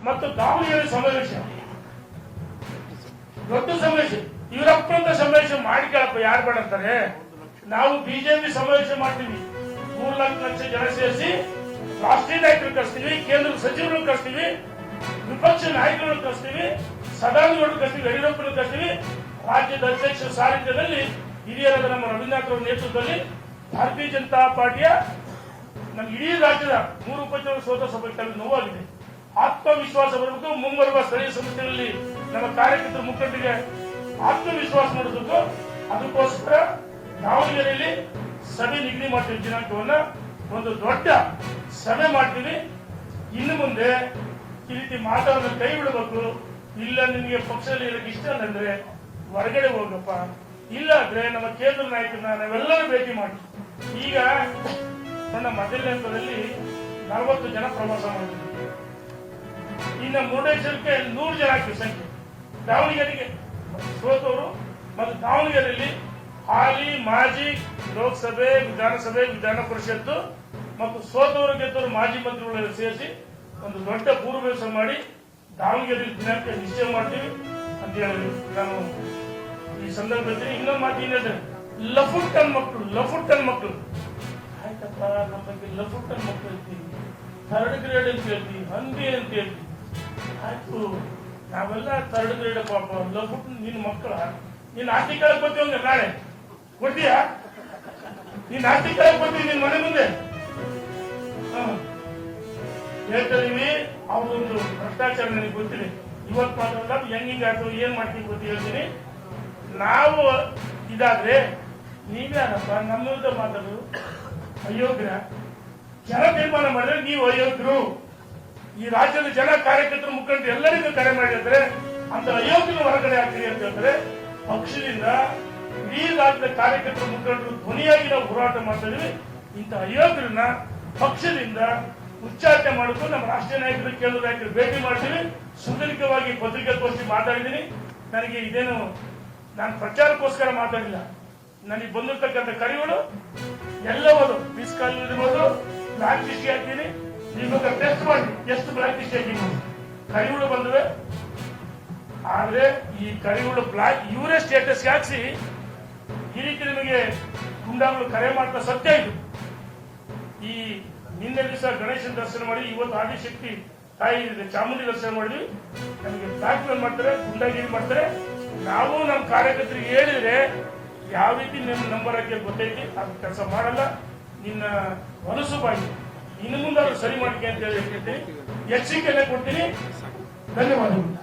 ಮತ್ತು ದಾವಣಗೆರೆ ಸಮಾವೇಶ, ದೊಡ್ಡ ಸಮಾವೇಶ, ಇವರಪ್ಪಂತ ಸಮಾವೇಶ ಮಾಡಿಕೊಳ್ಳಪ್ಪ, ಯಾರು ಬೇಡ ಅಂತಾರೆ. ನಾವು ಬಿಜೆಪಿ ಸಮಾವೇಶ ಮಾಡ್ತೀವಿ, 3 ಲಕ್ಷ ಜನ ಸೇರಿಸಿ ರಾಷ್ಟ್ರೀಯ ನಾಯಕರು ಕಳಿಸ್ತೀವಿ, ಕೇಂದ್ರ ಸಚಿವರನ್ನು ಕಳಿಸ್ತೀವಿ, ವಿಪಕ್ಷ ನಾಯಕರನ್ನು ಕಳಿಸ್ತೀವಿ, ಸದಾನಗೌಡರು ಕಳಿಸ್ತೀವಿ, ಯಡಿಯೂರಪ್ಪನ ಕಳಿಸ್ತೀವಿ. ರಾಜ್ಯದ ಅಧ್ಯಕ್ಷ ಸಾರಥ್ಯದಲ್ಲಿ ಹಿರಿಯರಾದ ನಮ್ಮ ರವೀಂದ್ರನಾಥ್ ಅವರ ನೇತೃತ್ವದಲ್ಲಿ ಭಾರತೀಯ ಜನತಾ ಪಾರ್ಟಿಯ ನಮ್ಮ ಇಡೀ ರಾಜ್ಯದ 3 ಉಪಚುನಾವಣೆ ಸೋತ ಸಭೆಗಳಲ್ಲಿ ನೋವಾಗಿದೆ. ಆತ್ಮವಿಶ್ವಾಸ ಬರಬೇಕು. ಮುಂಬರುವ ಸ್ಥಳೀಯ ಸಮಿತಿಗಳಲ್ಲಿ ನಮ್ಮ ಕಾರ್ಯಕರ್ತರ ಮುಖಂಡರಿಗೆ ಆತ್ಮವಿಶ್ವಾಸ ಮೂಡಿಸಬೇಕು. ಅದಕ್ಕೋಸ್ಕರ ದಾವಣಗೆರೆಯಲ್ಲಿ ಸಭೆ ನಿಗದಿ ಮಾಡ್ತೀವಿ. ದಿನಾಂಕವನ್ನ ಒಂದು ದೊಡ್ಡ ಸಭೆ ಮಾಡ್ತೀವಿ. ಇನ್ನು ಮುಂದೆ ಈ ರೀತಿ ಮಾತಾಡೋದನ್ನ ಕೈ ಬಿಡಬೇಕು. ಇಲ್ಲ ನಿಮಗೆ ಪಕ್ಷದಲ್ಲಿ ಇರಕ್ಕೆ ಇಷ್ಟ ಅಂದ್ರೆ ಹೊರಗಡೆ ಹೋಗಪ್ಪ, ಇಲ್ಲ ಅಂದ್ರೆ ನಮ್ಮ ಕೇಂದ್ರ ನಾಯಕರನ್ನ ನಾವೆಲ್ಲರೂ ಭೇಟಿ ಮಾಡಿ. ಈಗ ನನ್ನ ಮೊದಲನೇ ಹಂತದಲ್ಲಿ 40 ಜನ ಪ್ರವಾಸ ಮಾಡಿದ್ವಿ. ಇನ್ನು ಮುರುಡೇಶ್ವರಕ್ಕೆ 100 ಜನ ಆಗ್ತೀವಿ ಸಂಖ್ಯೆ. ದಾವಣಗೆರೆಗೆ ಸೋತವರು ಮತ್ತು ದಾವಣಗೆರೆಯಲ್ಲಿ ಹಾಲಿ ಮಾಜಿ ಲೋಕಸಭೆ, ವಿಧಾನಸಭೆ, ವಿಧಾನ ಪರಿಷತ್ತು ಮತ್ತು ಸೋತವರು ಗೆದ್ದವರು ಮಾಜಿ ಮಂತ್ರಿಗಳೆಲ್ಲ ಸೇರಿಸಿ ಒಂದು ದೊಡ್ಡ ಪೂರ್ವಭಾಸ ಮಾಡಿ ದಾವಣಗೆರೆಯಲ್ಲಿ ದಿನಾಂಕ ನಿಶ್ಚಯ ಮಾಡ್ತೀವಿ ಅಂತ ಹೇಳಿ ನಾನು ಈ ಸಂದರ್ಭದಲ್ಲಿ ಇನ್ನೊಂದು ಮಾತು ಏನಿದೆ, ಲಫುಟ್ಟನ್ ಮಕ್ಕಳು ಆಯ್ತಪ್ಪ, ನಮ್ಮ ಬಗ್ಗೆ ಲಫುಟ್ಟನ್ ಮಕ್ಕಳು ಹೇಳ್ತೀವಿ, 3rd ಗ್ರೇಡ್ ಅಂತ ಹೇಳ್ತೀವಿ, ಹಂದಿ ಅಂತ ಹೇಳ್ತೀವಿ. ಆಯ್ತು, ನಾವೆಲ್ಲ 3rd ಗ್ರೇಡ್ ಪಾಪ, ಲಫುಟ್ ನಿನ್ನ ಮಕ್ಕಳ, ನೀನ್ ಆಸ್ತಿ ಕೇಳಕ್ ಬರ್ತೀವಿ ಅಂದ್ರೆ ನಾಳೆ ಕೊಡ್ತೀಯಾ? ನೀನ್ ಆಸ್ತಿ ಕೇಳಕ್ ಬರ್ತೀವಿ ನಿನ್ ಮನೆ ಮುಂದೆ ಹೇಳ್ತೀವಿ. ಅವ್ರೊಂದು ಭ್ರಷ್ಟಾಚಾರ ನನಗೆ ಗೊತ್ತಿದೆ. ಇವತ್ತು ಮಾತ್ರ ಹೆಂಗಿಂಗ್ ಆಯ್ತು, ಏನ್ ಮಾಡ್ತೀವಿ ಗೊತ್ತಿ ಹೇಳ್ತೀನಿ. ನಾವು ಇದಾದ್ರೆ ನೀವ್ಯಾರಪ್ಪ ನಮ್ಮ ವಿರುದ್ಧ ಮಾತಾಡೋದು? ಅಯೋಗ್ಯ. ಜನ ತೀರ್ಮಾನ ಮಾಡಿದ್ರೆ ನೀವು ಅಯೋಗ್ಯರು. ಈ ರಾಜ್ಯದ ಜನ, ಕಾರ್ಯಕರ್ತರು, ಮುಖಂಡರು ಎಲ್ಲರಿಗೂ ಕರೆ ಮಾಡಿದ್ರೆ ಅಂತ ಅಯೋಗ್ಯರು ಹೊರಗಡೆ ಆಗ್ತೀರಿ ಅಂತ ಹೇಳ್ತಾರೆ. ಪಕ್ಷದಿಂದ ಇಡೀ ರಾಜ್ಯದ ಕಾರ್ಯಕರ್ತರು, ಮುಖಂಡರು ಧ್ವನಿಯಾಗಿ ನಾವು ಹೋರಾಟ ಮಾಡ್ತಾ ಇದೀವಿ. ಇಂಥ ಅಯೋಗ್ಯರನ್ನ ಪಕ್ಷದಿಂದ ಉಚ್ಚಾಟನೆ ಮಾಡಬೇಕು. ನಮ್ಮ ರಾಷ್ಟ್ರೀಯ ನಾಯಕರು, ಕೇಂದ್ರ ನಾಯಕರು ಭೇಟಿ ಮಾಡ್ತೀವಿ. ಸುದೀರ್ಘವಾಗಿ ಪತ್ರಿಕಾಗೋಷ್ಠಿ ಮಾತಾಡಿದ್ದೀನಿ. ನನಗೆ ಇದೇನು ನಾನು ಪ್ರಚಾರಕ್ಕೋಸ್ಕರ ಮಾತಾಡಿಲ್ಲ. ನನಗೆ ಬಂದಿರ್ತಕ್ಕಂಥ ಕರೆಗಳು ಎಲ್ಲವರು ಮಿಸ್ಕಾಲ್ ಇರ್ಬೋದು, ಬ್ಲಾಕ್ ಲಿಸ್ಟ್ ಹಾಕ್ತೀನಿ. ನೀವು ಟೆಸ್ಟ್ ಮಾಡಿ ಎಷ್ಟು ಬ್ಲಾಕ್ ಲಿಸ್ಟ್ ಹಾಕಿನಿ ಕರೆಗಳು ಬಂದಿವೆ. ಆದ್ರೆ ಈ ಕರೆಗಳು ಬ್ಲಾಕ್ ಇವರೇ ಸ್ಟೇಟಸ್ ಹಾಕಿಸಿ ಈ ರೀತಿ ನಿಮಗೆ ಗುಂಡಾಗಳು ಕರೆ ಮಾಡ್ತಾ ಸತ್ಯ ಇದು. ಈ ನಿನ್ನೆ ದಿವಸ ಗಣೇಶನ ದರ್ಶನ ಮಾಡಿ, ಇವತ್ತು ಆದಿಶಕ್ತಿ ತಾಯಿ ಚಾಮುಂಡಿ ದರ್ಶನ ಮಾಡಿದ್ವಿ. ನಮಗೆ ಬ್ಲಾಕ್ ಮೇಲ್ ಮಾಡ್ತಾರೆ, ಗುಂಡಾಗಿರಿ ಮಾಡ್ತಾರೆ. ನಾವು ನಮ್ಮ ಕಾರ್ಯಕರ್ತರಿಗೆ ಹೇಳಿದ್ರೆ ಯಾವ ರೀತಿ ನಿಮ್ಮ ನಂಬರ್ ಹಾಕಿ ಗೊತ್ತೈತಿ, ಅದು ಕೆಲಸ ಮಾಡಲ್ಲ. ನಿನ್ನ ಹೊಲಸು ಬಾಯಿ ಇನ್ನು ಮುಂದೆ ಸರಿ ಮಾಡ್ಕೆ ಅಂತ ಹೇಳಿ ಹೇಳ್ತೀನಿ. ಎಚ್ಚರಿಕೆಯನ್ನೇ ಕೊಡ್ತೀನಿ. ಧನ್ಯವಾದಗಳು.